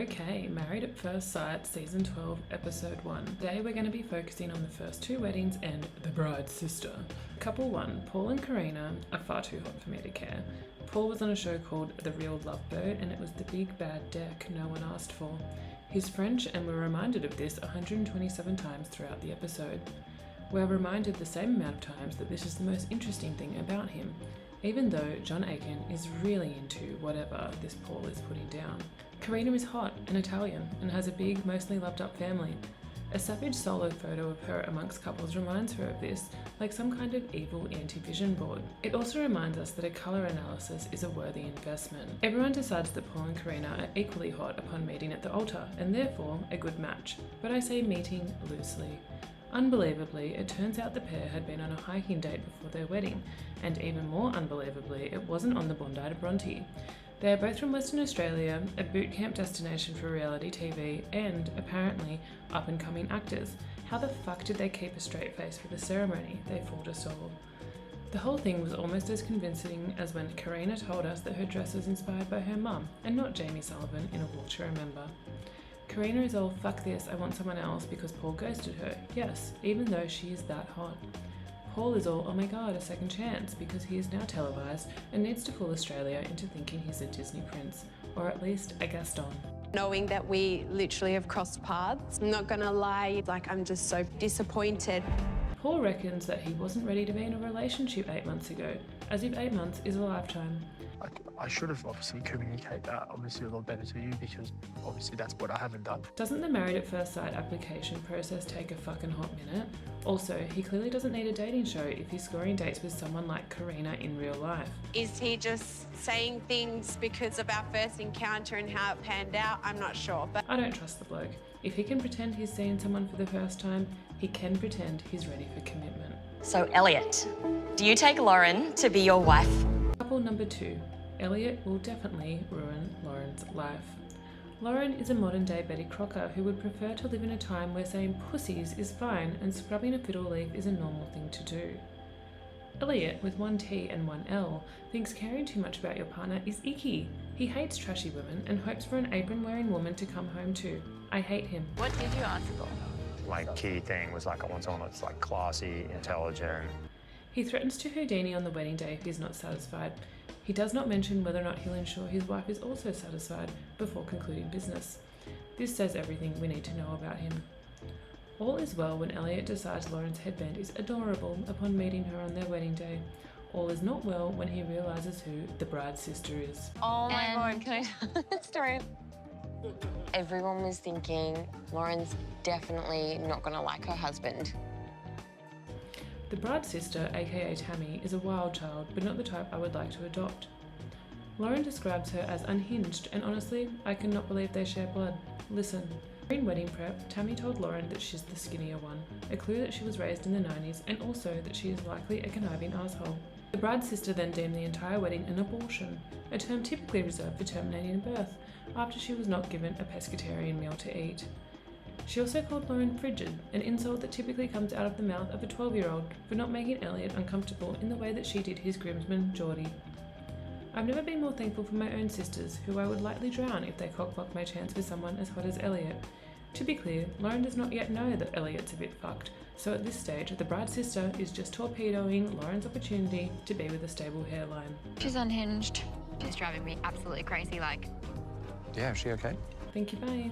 Okay, Married at First Sight, Season 12, Episode 1. Today we're going to be focusing on the first two weddings and the bride's sister. Couple 1, Paul and Karina, are far too hot for me to care. Paul was on a show called The Real Love Boat, and it was the big bad deck no one asked for. He's French, and we're reminded of this 127 times throughout the episode. We're reminded the same amount of times that this is the most interesting thing about him, even though John Aiken is really into whatever this Paul is putting down. Karina is hot and Italian and has a big, mostly loved up family. A savage solo photo of her amongst couples reminds her of this, like some kind of evil anti-vision board. It also reminds us that a colour analysis is a worthy investment. Everyone decides that Paul and Karina are equally hot upon meeting at the altar, and therefore a good match. But I say meeting loosely. Unbelievably, it turns out the pair had been on a hiking date before their wedding, and even more unbelievably, it wasn't on the Bondi to Bronte. They are both from Western Australia, a boot camp destination for reality TV, and, apparently, up-and-coming actors. How the fuck did they keep a straight face for the ceremony? They fooled us all. The whole thing was almost as convincing as when Karina told us that her dress was inspired by her mum, and not Jamie Sullivan in A Walk to Remember. Karina is all, fuck this, I want someone else because Paul ghosted her. Yes, even though she is that hot. Paul is all, oh my god, a second chance, because he is now televised and needs to fool Australia into thinking he's a Disney prince, or at least a Gaston. Knowing that we literally have crossed paths, I'm not gonna lie, I'm just so disappointed. Paul reckons that he wasn't ready to be in a relationship 8 months ago, as if 8 months is a lifetime. I should have obviously communicated that obviously a lot better to you, because obviously that's what I haven't done. Doesn't the Married at First Sight application process take a fucking hot minute? Also, he clearly doesn't need a dating show if he's scoring dates with someone like Karina in real life. Is he just saying things because of our first encounter and how it panned out? I'm not sure, but I don't trust the bloke. If he can pretend he's seeing someone for the first time, he can pretend he's ready for commitment. So, Elliot, do you take Lauren to be your wife? Couple number 2. Elliot will definitely ruin Lauren's life. Lauren is a modern-day Betty Crocker who would prefer to live in a time where saying pussies is fine and scrubbing a fiddle leaf is a normal thing to do. Elliot, with one T and one L, thinks caring too much about your partner is icky. He hates trashy women and hopes for an apron-wearing woman to come home to. I hate him. What did you ask for? My key thing was I want someone that's classy, intelligent. He threatens to Houdini on the wedding day if he's not satisfied. He does not mention whether or not he'll ensure his wife is also satisfied before concluding business. This says everything we need to know about him. All is well when Elliot decides Lauren's headband is adorable upon meeting her on their wedding day. All is not well when he realises who the bride's sister is. Oh my god, can I tell a story? Everyone was thinking Lauren's definitely not gonna like her husband. The bride's sister, aka Tammy, is a wild child, but not the type I would like to adopt. Lauren describes her as unhinged, and honestly, I cannot believe they share blood. Listen. During wedding prep, Tammy told Lauren that she's the skinnier one, a clue that she was raised in the 90s, and also that she is likely a conniving asshole. The bride's sister then deemed the entire wedding an abortion, a term typically reserved for terminating a birth, after she was not given a pescatarian meal to eat. She also called Lauren frigid, an insult that typically comes out of the mouth of a 12-year-old for not making Elliot uncomfortable in the way that she did his groomsman, Geordie. I've never been more thankful for my own sisters, who I would lightly drown if they cockblock my chance with someone as hot as Elliot. To be clear, Lauren does not yet know that Elliot's a bit fucked, so at this stage, the bride's sister is just torpedoing Lauren's opportunity to be with a stable hairline. She's unhinged. She's driving me absolutely crazy, Yeah, is she okay? Thank you, bye.